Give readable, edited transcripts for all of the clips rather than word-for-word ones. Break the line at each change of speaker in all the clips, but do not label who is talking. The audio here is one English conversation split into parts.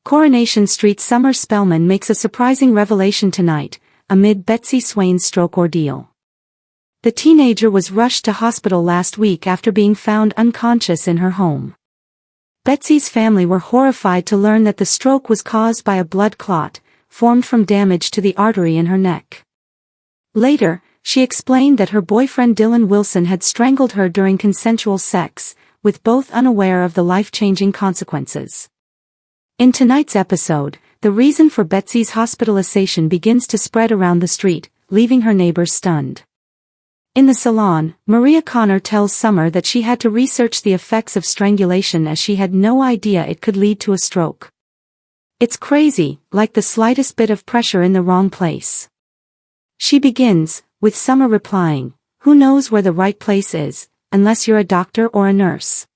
Coronation Street Summer Spellman makes a surprising revelation tonight, amid Betsy Swain's stroke ordeal. The teenager was rushed to hospital last week after being found unconscious in her home. Betsy's family were horrified to learn that the stroke was caused by a blood clot, formed from damage to the artery in her neck. Later, she explained that her boyfriend Dylan Wilson had strangled her during consensual sex, with both unaware of the life-changing consequences. In tonight's episode, the reason for Betsy's hospitalization begins to spread around the street, leaving her neighbors stunned. In the salon, Maria Connor tells Summer that she had to research the effects of strangulation as she had no idea it could lead to a stroke. "It's crazy, like the slightest bit of pressure in the wrong place." She begins, with Summer replying, "Who knows where the right place is, unless you're a doctor or a nurse."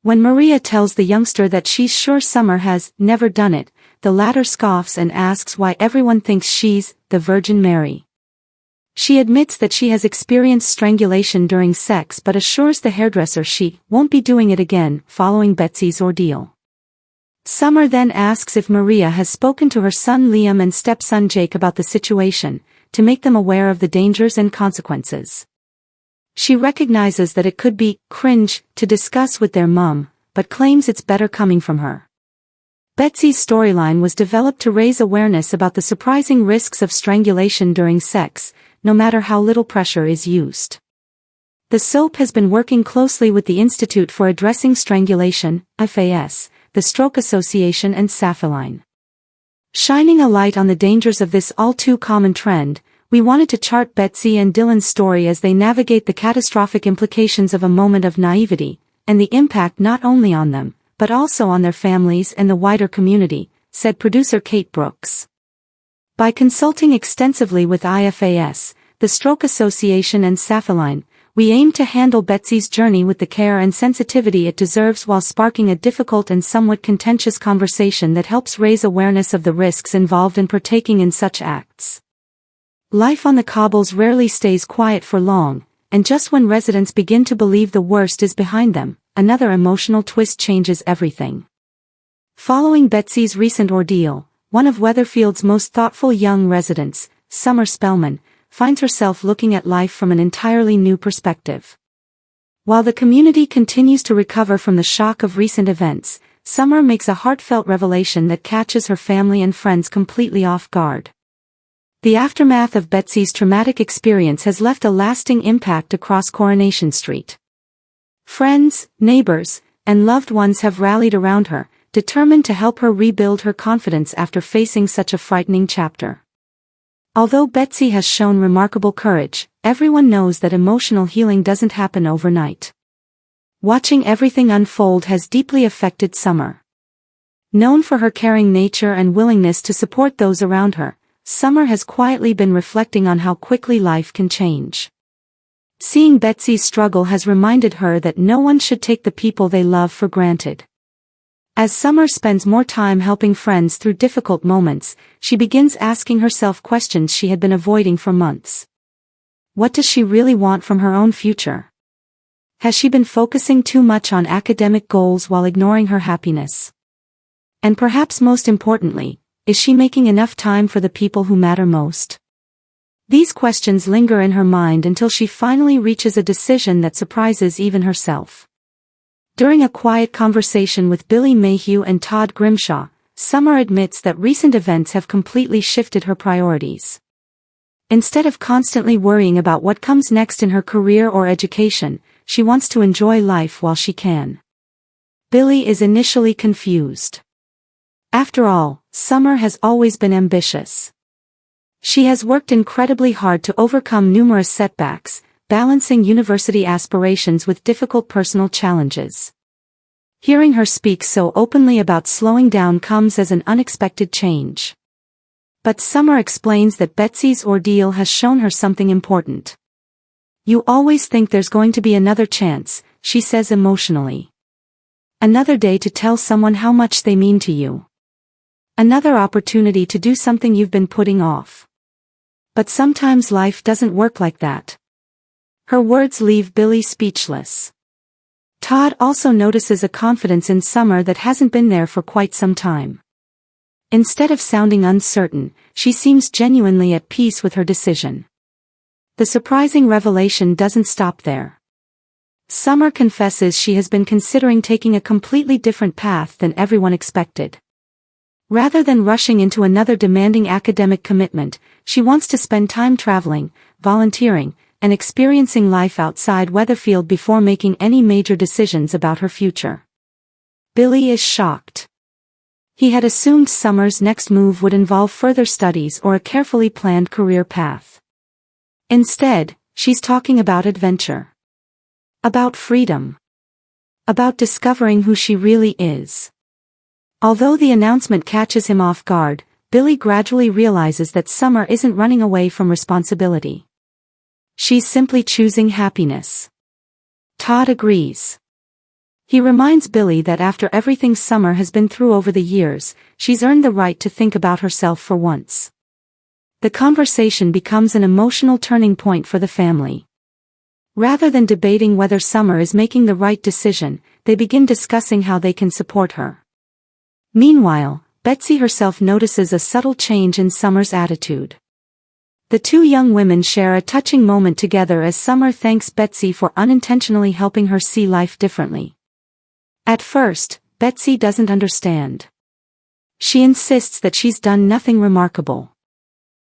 When Maria tells the youngster that she's sure Summer has never done it, the latter scoffs and asks why everyone thinks she's the Virgin Mary. She admits that she has experienced strangulation during sex but assures the hairdresser she won't be doing it again following Betsy's ordeal. Summer then asks if Maria has spoken to her son Liam and stepson Jake about the situation, to make them aware of the dangers and consequences. She recognizes that it could be cringe to discuss with their mom, but claims it's better coming from her. Betsy's storyline was developed to raise awareness about the surprising risks of strangulation during sex, no matter how little pressure is used. The soap has been working closely with the Institute for Addressing Strangulation, FAS, the Stroke Association and Saphiline. Shining a light on the dangers of this all-too-common trend, we wanted to chart Betsy and Dylan's story as they navigate the catastrophic implications of a moment of naivety, and the impact not only on them, but also on their families and the wider community, said producer Kate Brooks. By consulting extensively with IFAS, the Stroke Association and Saphiline, we aim to handle Betsy's journey with the care and sensitivity it deserves while sparking a difficult and somewhat contentious conversation that helps raise awareness of the risks involved in partaking in such acts. Life on the cobbles rarely stays quiet for long, and just when residents begin to believe the worst is behind them, another emotional twist changes everything. Following Betsy's recent ordeal, one of Weatherfield's most thoughtful young residents, Summer Spellman, finds herself looking at life from an entirely new perspective. While the community continues to recover from the shock of recent events, Summer makes a heartfelt revelation that catches her family and friends completely off guard. The aftermath of Betsy's traumatic experience has left a lasting impact across Coronation Street. Friends, neighbors, and loved ones have rallied around her, determined to help her rebuild her confidence after facing such a frightening chapter. Although Betsy has shown remarkable courage, everyone knows that emotional healing doesn't happen overnight. Watching everything unfold has deeply affected Summer. Known for her caring nature and willingness to support those around her, Summer has quietly been reflecting on how quickly life can change. Seeing Betsy's struggle has reminded her that no one should take the people they love for granted. As Summer spends more time helping friends through difficult moments, she begins asking herself questions she had been avoiding for months. What does she really want from her own future? Has she been focusing too much on academic goals while ignoring her happiness? And perhaps most importantly, is she making enough time for the people who matter most? These questions linger in her mind until she finally reaches a decision that surprises even herself. During a quiet conversation with Billy Mayhew and Todd Grimshaw, Summer admits that recent events have completely shifted her priorities. Instead of constantly worrying about what comes next in her career or education, she wants to enjoy life while she can. Billy is initially confused. After all, Summer has always been ambitious. She has worked incredibly hard to overcome numerous setbacks, balancing university aspirations with difficult personal challenges. Hearing her speak so openly about slowing down comes as an unexpected change. But Summer explains that Betsy's ordeal has shown her something important. "You always think there's going to be another chance," she says emotionally. "Another day to tell someone how much they mean to you. Another opportunity to do something you've been putting off. But sometimes life doesn't work like that." Her words leave Billy speechless. Todd also notices a confidence in Summer that hasn't been there for quite some time. Instead of sounding uncertain, she seems genuinely at peace with her decision. The surprising revelation doesn't stop there. Summer confesses she has been considering taking a completely different path than everyone expected. Rather than rushing into another demanding academic commitment, she wants to spend time traveling, volunteering, and experiencing life outside Weatherfield before making any major decisions about her future. Billy is shocked. He had assumed Summer's next move would involve further studies or a carefully planned career path. Instead, she's talking about adventure. About freedom. About discovering who she really is. Although the announcement catches him off guard, Billy gradually realizes that Summer isn't running away from responsibility. She's simply choosing happiness. Todd agrees. He reminds Billy that after everything Summer has been through over the years, she's earned the right to think about herself for once. The conversation becomes an emotional turning point for the family. Rather than debating whether Summer is making the right decision, they begin discussing how they can support her. Meanwhile, Betsy herself notices a subtle change in Summer's attitude. The two young women share a touching moment together as Summer thanks Betsy for unintentionally helping her see life differently. At first, Betsy doesn't understand. She insists that she's done nothing remarkable.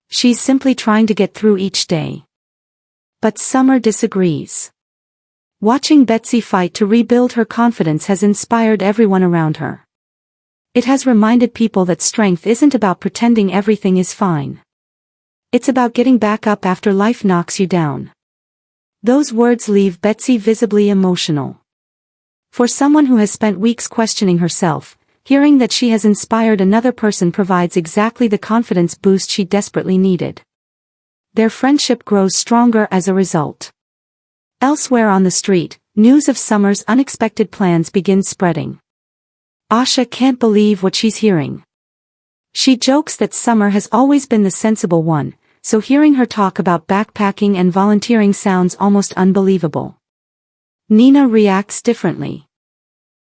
She's simply trying to get through each day. But Summer disagrees. Watching Betsy fight to rebuild her confidence has inspired everyone around her. It has reminded people that strength isn't about pretending everything is fine. It's about getting back up after life knocks you down. Those words leave Betsy visibly emotional. For someone who has spent weeks questioning herself, hearing that she has inspired another person provides exactly the confidence boost she desperately needed. Their friendship grows stronger as a result. Elsewhere on the street, news of Summer's unexpected plans begins spreading. Asha can't believe what she's hearing. She jokes that Summer has always been the sensible one, so hearing her talk about backpacking and volunteering sounds almost unbelievable. Nina reacts differently.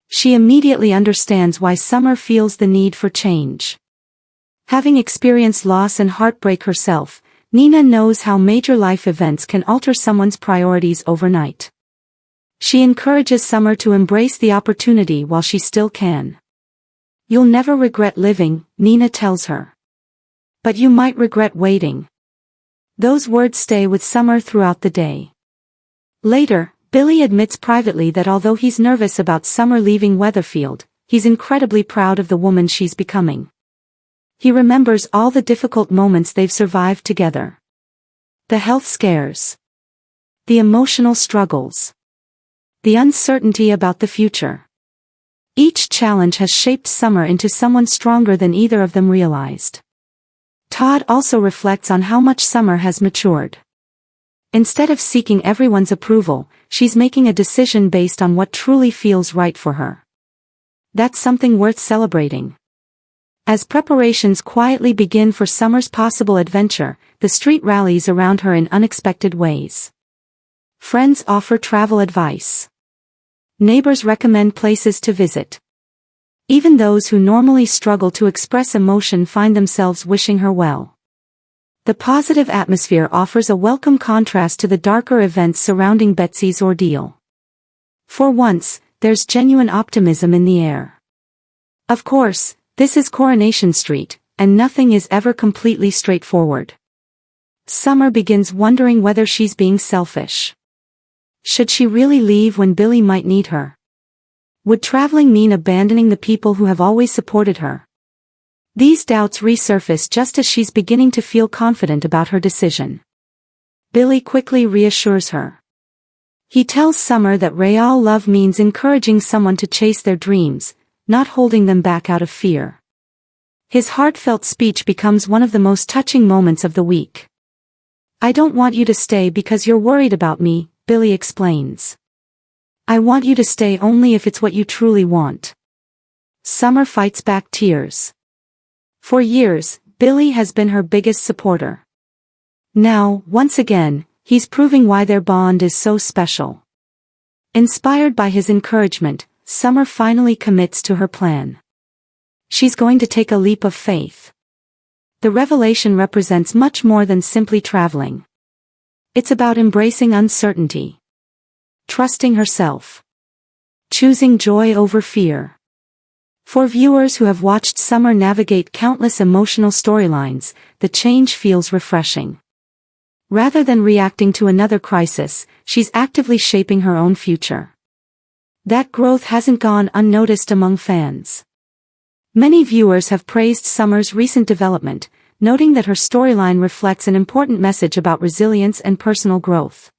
She immediately understands why Summer feels the need for change. Having experienced loss and heartbreak herself, Nina knows how major life events can alter someone's priorities overnight. She encourages Summer to embrace the opportunity while she still can. "You'll never regret living," Nina tells her. "But you might regret waiting." Those words stay with Summer throughout the day. Later, Billy admits privately that although he's nervous about Summer leaving Weatherfield, he's incredibly proud of the woman she's becoming. He remembers all the difficult moments they've survived together. The health scares. The emotional struggles. The uncertainty about the future. Each challenge has shaped Summer into someone stronger than either of them realized. Todd also reflects on how much Summer has matured. Instead of seeking everyone's approval, she's making a decision based on what truly feels right for her. That's something worth celebrating. As preparations quietly begin for Summer's possible adventure, the street rallies around her in unexpected ways. Friends offer travel advice. Neighbors recommend places to visit. Even those who normally struggle to express emotion find themselves wishing her well. The positive atmosphere offers a welcome contrast to the darker events surrounding Betsy's ordeal. For once, there's genuine optimism in the air. Of course, this is Coronation Street, and nothing is ever completely straightforward. Summer begins wondering whether she's being selfish. Should she really leave when Billy might need her? Would traveling mean abandoning the people who have always supported her? These doubts resurface just as she's beginning to feel confident about her decision. Billy quickly reassures her. He tells Summer that real love means encouraging someone to chase their dreams, not holding them back out of fear. His heartfelt speech becomes one of the most touching moments of the week. "I don't want you to stay because you're worried about me," Billy explains. "I want you to stay only if it's what you truly want." Summer fights back tears. For years, Billy has been her biggest supporter. Now, once again, he's proving why their bond is so special. Inspired by his encouragement, Summer finally commits to her plan. She's going to take a leap of faith. The revelation represents much more than simply traveling. It's about embracing uncertainty, trusting herself, choosing joy over fear. For viewers who have watched Summer navigate countless emotional storylines, the change feels refreshing. Rather than reacting to another crisis, she's actively shaping her own future. That growth hasn't gone unnoticed among fans. Many viewers have praised Summer's recent development, noting that her storyline reflects an important message about resilience and personal growth.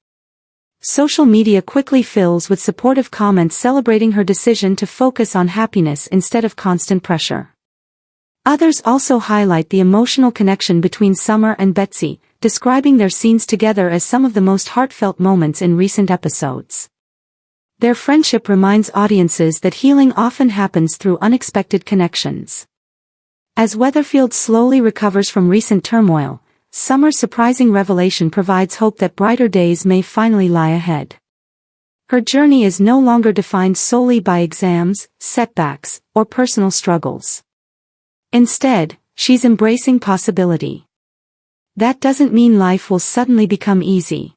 Social media quickly fills with supportive comments celebrating her decision to focus on happiness instead of constant pressure. Others also highlight the emotional connection between Summer and Betsy, describing their scenes together as some of the most heartfelt moments in recent episodes. Their friendship reminds audiences that healing often happens through unexpected connections. As Weatherfield slowly recovers from recent turmoil, Summer's surprising revelation provides hope that brighter days may finally lie ahead. Her journey is no longer defined solely by exams, setbacks, or personal struggles. Instead, she's embracing possibility. That doesn't mean life will suddenly become easy.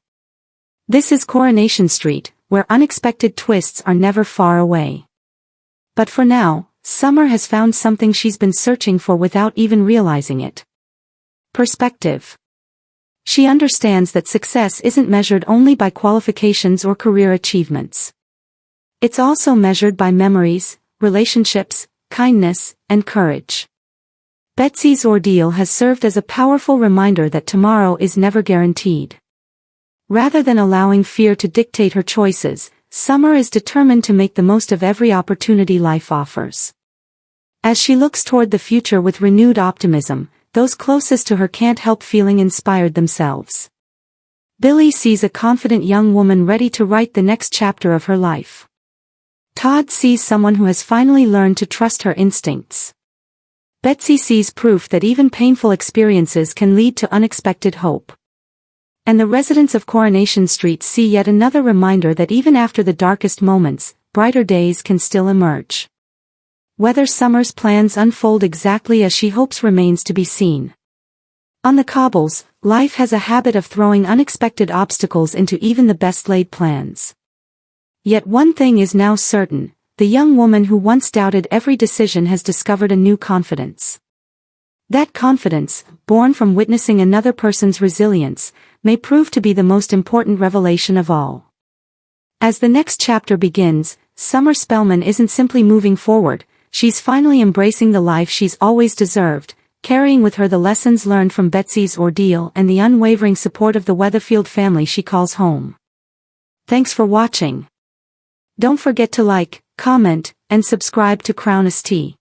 This is Coronation Street, where unexpected twists are never far away. But for now, Summer has found something she's been searching for without even realizing it. Perspective. She understands that success isn't measured only by qualifications or career achievements. It's also measured by memories, relationships, kindness, and courage. Betsy's ordeal has served as a powerful reminder that tomorrow is never guaranteed. Rather than allowing fear to dictate her choices, Summer is determined to make the most of every opportunity life offers. As she looks toward the future with renewed optimism, those closest to her can't help feeling inspired themselves. Billy sees a confident young woman ready to write the next chapter of her life. Todd sees someone who has finally learned to trust her instincts. Betsy sees proof that even painful experiences can lead to unexpected hope. And the residents of Coronation Street see yet another reminder that even after the darkest moments, brighter days can still emerge. Whether Summer's plans unfold exactly as she hopes remains to be seen. On the cobbles, life has a habit of throwing unexpected obstacles into even the best-laid plans. Yet one thing is now certain, the young woman who once doubted every decision has discovered a new confidence. That confidence, born from witnessing another person's resilience, may prove to be the most important revelation of all. As the next chapter begins, Summer Spellman isn't simply moving forward, she's finally embracing the life she's always deserved, carrying with her the lessons learned from Betsy's ordeal and the unwavering support of the Weatherfield family she calls home. Thanks for watching. Don't forget to like, comment, and subscribe to Crown ST.